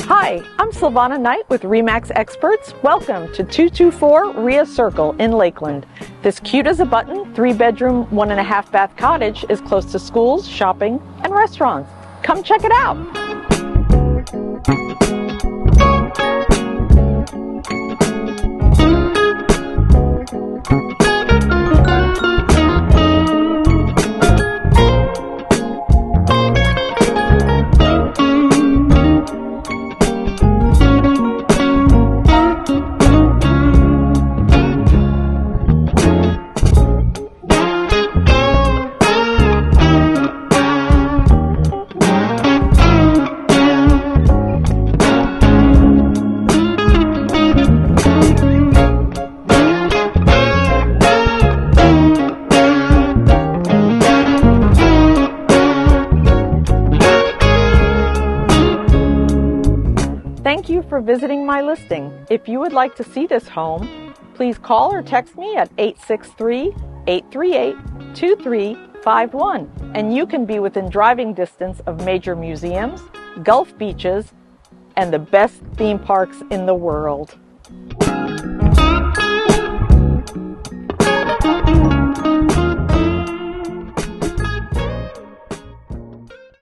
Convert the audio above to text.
Hi, I'm Silvana Knight with Remax Experts. Welcome to 224 Rhea Circle in Lakeland. This cute as a button, 3-bedroom, 1.5 bath cottage is close to schools, shopping, and restaurants. Come check it out. Thank you for visiting my listing. If you would like to see this home, please call or text me at 863-838-2351, and you can be within driving distance of major museums, Gulf beaches, and the best theme parks in the world.